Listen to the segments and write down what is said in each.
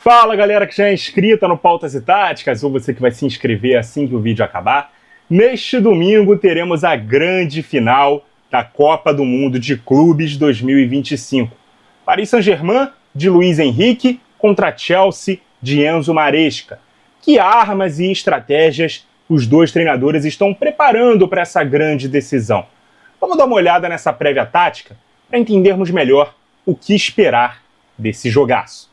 Fala galera que já é inscrita no Pautas e Táticas, ou você que vai se inscrever assim que o vídeo acabar. Neste domingo teremos a grande final da Copa do Mundo de Clubes 2025. Paris Saint-Germain de Luiz Henrique contra Chelsea de Enzo Maresca. Que armas e estratégias os dois treinadores estão preparando para essa grande decisão? Vamos dar uma olhada nessa prévia tática para entendermos melhor o que esperar desse jogaço.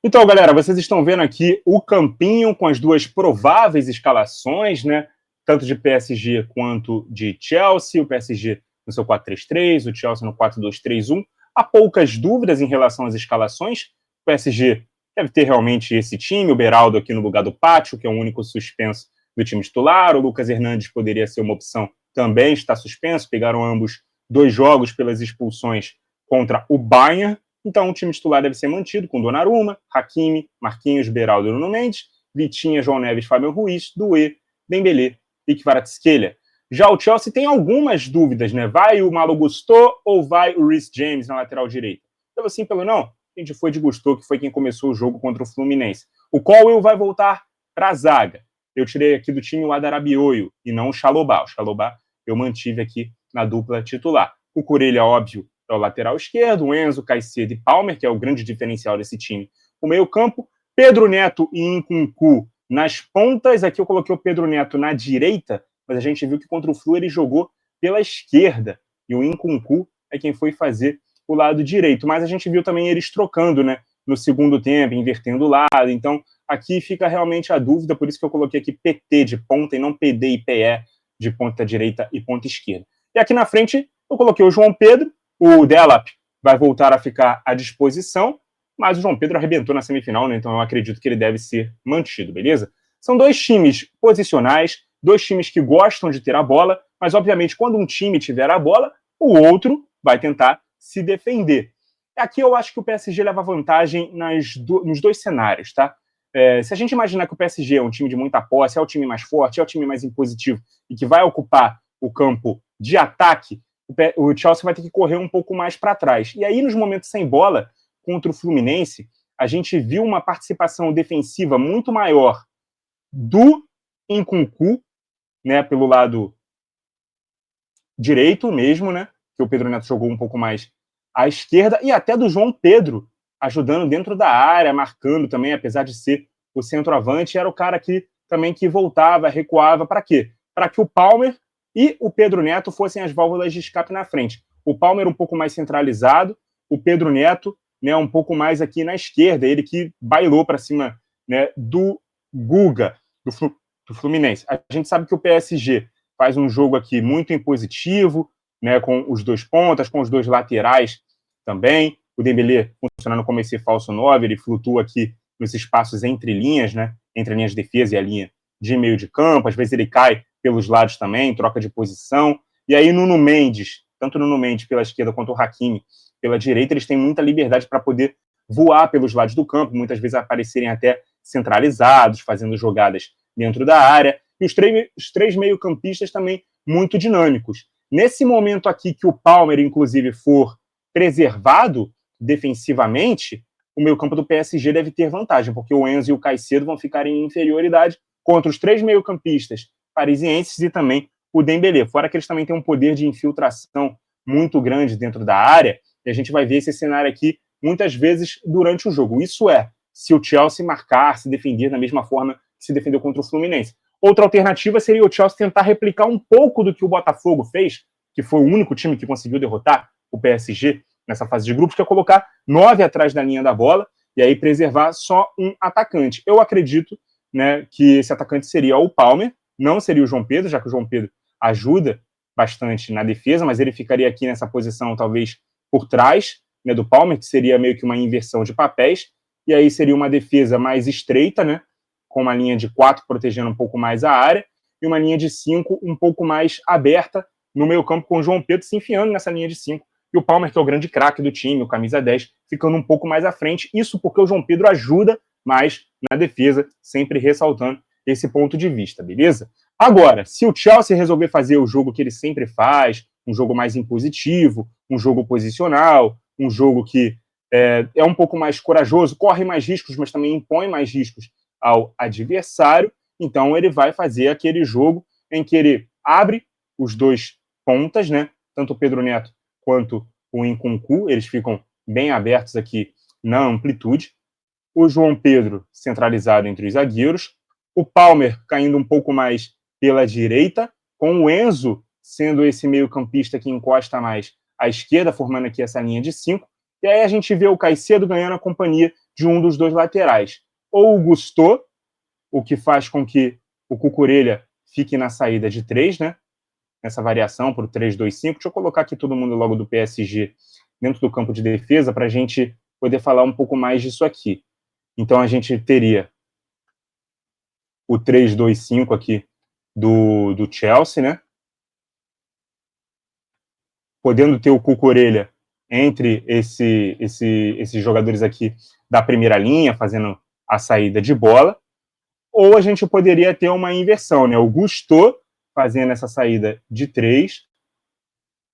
Então, galera, vocês estão vendo aqui o campinho com as duas prováveis escalações, né? Tanto de PSG quanto de Chelsea. O PSG no seu 4-3-3, o Chelsea no 4-2-3-1. Há poucas dúvidas em relação às escalações. O PSG deve ter realmente esse time. O Beraldo aqui no lugar do Pátio, que é o único suspenso do time titular. O Lucas Hernandes poderia ser uma opção, também está suspenso. Pegaram ambos 2 jogos pelas expulsões contra o Bayern. Então, o time titular deve ser mantido com Donnarumma, Hakimi, Marquinhos, Beraldo e Nuno Mendes, Vitinha, João Neves, Fábio Ruiz, Doué, Dembélé e Kvaratskhelia. Já o Chelsea tem algumas dúvidas, né? Vai o Malo Gusto ou vai o Reece James na lateral direita? Pelo sim, pelo não, a gente foi de Gusto, que foi quem começou o jogo contra o Fluminense. O Colwill vai voltar para a zaga. Eu tirei aqui do time o Adarabioio e não o Chalobah. O Chalobah eu mantive aqui na dupla titular. O Cucurella, óbvio, é o lateral esquerdo, o Enzo, Caicedo e Palmer, que é o grande diferencial desse time. O meio-campo, Pedro Neto e Nkunku nas pontas. Aqui eu coloquei o Pedro Neto na direita, mas a gente viu que contra o Flu ele jogou pela esquerda. E o Nkunku é quem foi fazer o lado direito. Mas a gente viu também eles trocando, né? No segundo tempo, invertendo o lado. Então, aqui fica realmente a dúvida, por isso que eu coloquei aqui PT de ponta e não PD e PE de ponta direita e ponta esquerda. E aqui na frente eu coloquei o João Pedro. O Delap vai voltar a ficar à disposição, mas o João Pedro arrebentou na semifinal, né? Então eu acredito que ele deve ser mantido, beleza? São dois times posicionais, dois times que gostam de ter a bola, mas obviamente quando um time tiver a bola, o outro vai tentar se defender. Aqui eu acho que o PSG leva vantagem nos dois cenários, tá? Se a gente imaginar que o PSG é um time de muita posse, é o time mais forte, é o time mais impositivo e que vai ocupar o campo de ataque, o Chelsea vai ter que correr um pouco mais para trás. E aí, nos momentos sem bola, contra o Fluminense, a gente viu uma participação defensiva muito maior do Nkunku, né, pelo lado direito mesmo, né, que o Pedro Neto jogou um pouco mais à esquerda, e até do João Pedro, ajudando dentro da área, marcando também, apesar de ser o centroavante, era o cara que também que voltava, recuava, para quê? Para que o Palmer e o Pedro Neto fossem as válvulas de escape na frente. O Palmer um pouco mais centralizado, o Pedro Neto, né, um pouco mais aqui na esquerda, ele que bailou para cima, né, do Guga, do Fluminense. A gente sabe que o PSG faz um jogo aqui muito impositivo, né, com os dois pontas, com os dois laterais também. O Dembélé funcionando como esse falso 9, ele flutua aqui nos espaços entre linhas, né, entre a linha de defesa e a linha de meio de campo. Às vezes ele cai pelos lados também, troca de posição. E aí Nuno Mendes, tanto Nuno Mendes pela esquerda quanto o Hakimi pela direita, eles têm muita liberdade para poder voar pelos lados do campo, muitas vezes aparecerem até centralizados, fazendo jogadas dentro da área. E os três meio-campistas também muito dinâmicos. Nesse momento aqui que o Palmer, inclusive, for preservado defensivamente, o meio-campo do PSG deve ter vantagem, porque o Enzo e o Caicedo vão ficar em inferioridade contra os 3 meio-campistas parisienses e também o Dembélé. Fora que eles também têm um poder de infiltração muito grande dentro da área, e a gente vai ver esse cenário aqui muitas vezes durante o jogo. Isso é, se o Chelsea marcar, se defender da mesma forma que se defendeu contra o Fluminense. Outra alternativa seria o Chelsea tentar replicar um pouco do que o Botafogo fez, que foi o único time que conseguiu derrotar o PSG nessa fase de grupos, que é colocar 9 atrás da linha da bola e aí preservar só um atacante. Eu acredito, né, que esse atacante seria o Palmer, não seria o João Pedro, já que o João Pedro ajuda bastante na defesa, mas ele ficaria aqui nessa posição talvez por trás, né, do Palmer, que seria meio que uma inversão de papéis, e aí seria uma defesa mais estreita, né, com uma linha de 4 protegendo um pouco mais a área, e uma linha de 5 um pouco mais aberta no meio campo, com o João Pedro se enfiando nessa linha de 5, e o Palmer, que é o grande craque do time, o camisa 10, ficando um pouco mais à frente, isso porque o João Pedro ajuda mais na defesa, sempre ressaltando esse ponto de vista, beleza? Agora, se o Chelsea resolver fazer o jogo que ele sempre faz, um jogo mais impositivo, um jogo posicional, um jogo que é um pouco mais corajoso, corre mais riscos, mas também impõe mais riscos ao adversário. Então ele vai fazer aquele jogo em que ele abre os dois pontas, né? Tanto o Pedro Neto quanto o Nkunku, eles ficam bem abertos aqui na amplitude. O João Pedro centralizado entre os zagueiros, o Palmer caindo um pouco mais pela direita, com o Enzo sendo esse meio-campista que encosta mais à esquerda, formando aqui essa linha de 5. E aí a gente vê o Caicedo ganhando a companhia de um dos dois laterais. Ou o Gusto, o que faz com que o Cucurella fique na saída de 3, né? Nessa variação para o 3-2-5. Deixa eu colocar aqui todo mundo logo do PSG dentro do campo de defesa para a gente poder falar um pouco mais disso aqui. Então a gente teria o 3-2-5 aqui do Chelsea, né? Podendo ter o Cucurella entre esses jogadores aqui da primeira linha, fazendo a saída de bola. Ou a gente poderia ter uma inversão, né? O Gusto fazendo essa saída de 3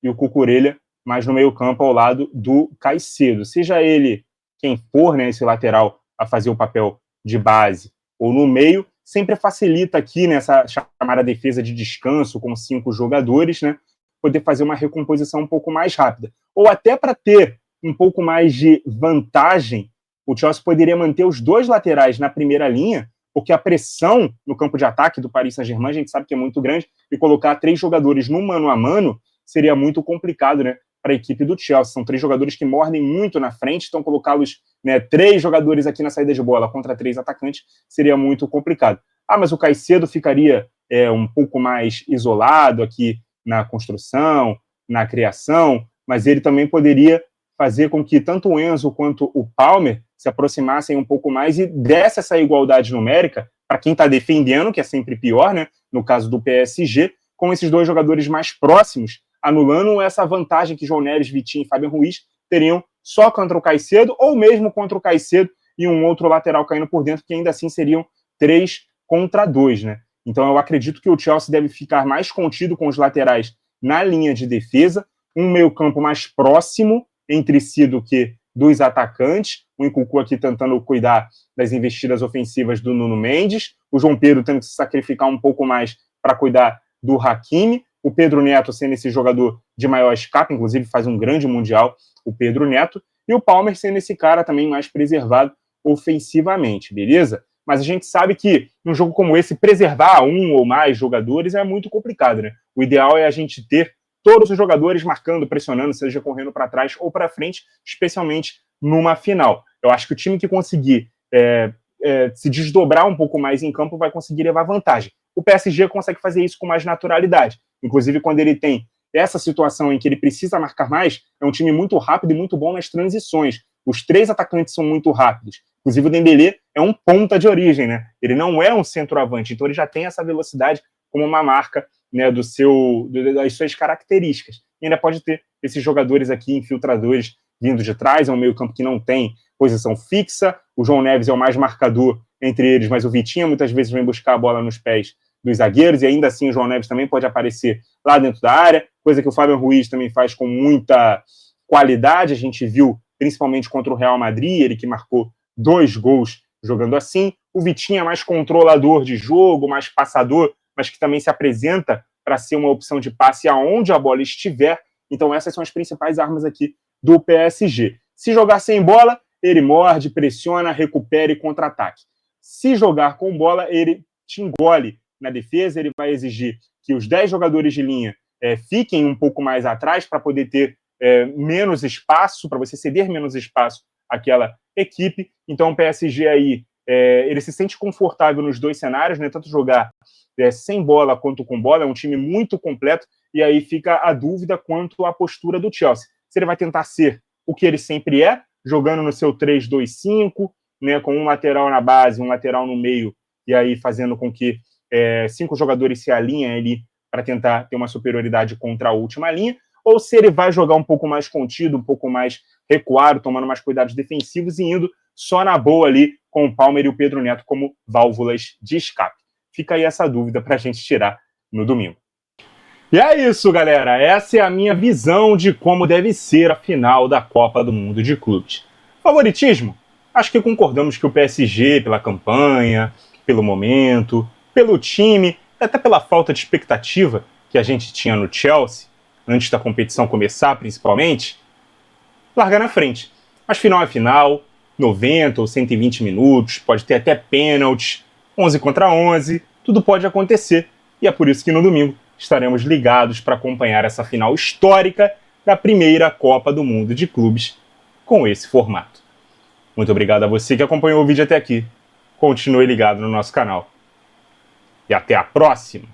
e o Cucurella mais no meio-campo ao lado do Caicedo. Seja ele quem for, né, esse lateral a fazer o papel de base ou no meio, sempre facilita aqui nessa chamada defesa de descanso com 5 jogadores, né, poder fazer uma recomposição um pouco mais rápida. Ou até para ter um pouco mais de vantagem, o Chelsea poderia manter os dois laterais na primeira linha, porque a pressão no campo de ataque do Paris Saint-Germain, a gente sabe que é muito grande, e colocar 3 jogadores no mano a mano seria muito complicado, né, para a equipe do Chelsea. São 3 jogadores que mordem muito na frente, então colocá-los, né, 3 jogadores aqui na saída de bola contra 3 atacantes seria muito complicado. Ah, mas o Caicedo ficaria um pouco mais isolado aqui na construção, na criação, mas ele também poderia fazer com que tanto o Enzo quanto o Palmer se aproximassem um pouco mais e desse essa igualdade numérica para quem está defendendo, que é sempre pior, né, no caso do PSG, com esses 2 jogadores mais próximos, anulando essa vantagem que João Neves, Vitinho e Fabian Ruiz teriam só contra o Caicedo, ou mesmo contra o Caicedo e um outro lateral caindo por dentro, que ainda assim seriam 3 contra 2, né? Então eu acredito que o Chelsea deve ficar mais contido com os laterais na linha de defesa, um meio-campo mais próximo entre si do que dos atacantes, o Nkunku aqui tentando cuidar das investidas ofensivas do Nuno Mendes, o João Pedro tendo que se sacrificar um pouco mais para cuidar do Hakimi, o Pedro Neto sendo esse jogador de maior escape, inclusive faz um grande mundial, o Pedro Neto, e o Palmer sendo esse cara também mais preservado ofensivamente, beleza? Mas a gente sabe que num jogo como esse, preservar um ou mais jogadores é muito complicado, né? O ideal é a gente ter todos os jogadores marcando, pressionando, seja correndo para trás ou para frente, especialmente numa final. Eu acho que o time que conseguir se desdobrar um pouco mais em campo vai conseguir levar vantagem. O PSG consegue fazer isso com mais naturalidade. Inclusive, quando ele tem essa situação em que ele precisa marcar mais, é um time muito rápido e muito bom nas transições. Os 3 atacantes são muito rápidos. Inclusive, o Dembélé é um ponta de origem, né? Ele não é um centroavante, então ele já tem essa velocidade como uma marca, né, das suas características. E ainda pode ter esses jogadores aqui, infiltradores, vindo de trás, é um meio-campo que não tem posição fixa. O João Neves é o mais marcador entre eles, mas o Vitinha muitas vezes vem buscar a bola nos pés dos zagueiros, e ainda assim o João Neves também pode aparecer lá dentro da área, coisa que o Fabian Ruiz também faz com muita qualidade. A gente viu, principalmente contra o Real Madrid, ele que marcou 2 gols jogando assim. O Vitinha é mais controlador de jogo, mais passador, mas que também se apresenta para ser uma opção de passe aonde a bola estiver. Então essas são as principais armas aqui do PSG. Se jogar sem bola, ele morde, pressiona, recupera e contra-ataque. Se jogar com bola, ele te engole na defesa, ele vai exigir que os 10 jogadores de linha fiquem um pouco mais atrás para poder ter menos espaço, para você ceder menos espaço àquela equipe. Então o PSG aí, ele se sente confortável nos 2 cenários, né? Tanto jogar sem bola quanto com bola, é um time muito completo, e aí fica a dúvida quanto à postura do Chelsea. Se ele vai tentar ser o que ele sempre é, jogando no seu 3-2-5, né, com um lateral na base, um lateral no meio, e aí fazendo com que 5 jogadores se alinhem ali para tentar ter uma superioridade contra a última linha, ou se ele vai jogar um pouco mais contido, um pouco mais recuado, tomando mais cuidados defensivos e indo só na boa ali com o Palmer e o Pedro Neto como válvulas de escape. Fica aí essa dúvida para a gente tirar no domingo. E é isso, galera. Essa é a minha visão de como deve ser a final da Copa do Mundo de Clubes. Favoritismo? Acho que concordamos que o PSG, pela campanha, pelo momento, pelo time, até pela falta de expectativa que a gente tinha no Chelsea, antes da competição começar principalmente, larga na frente. Mas final é final, 90 ou 120 minutos, pode ter até pênaltis, 11 contra 11, tudo pode acontecer. E é por isso que no domingo estaremos ligados para acompanhar essa final histórica da primeira Copa do Mundo de Clubes com esse formato. Muito obrigado a você que acompanhou o vídeo até aqui. Continue ligado no nosso canal. E até a próxima!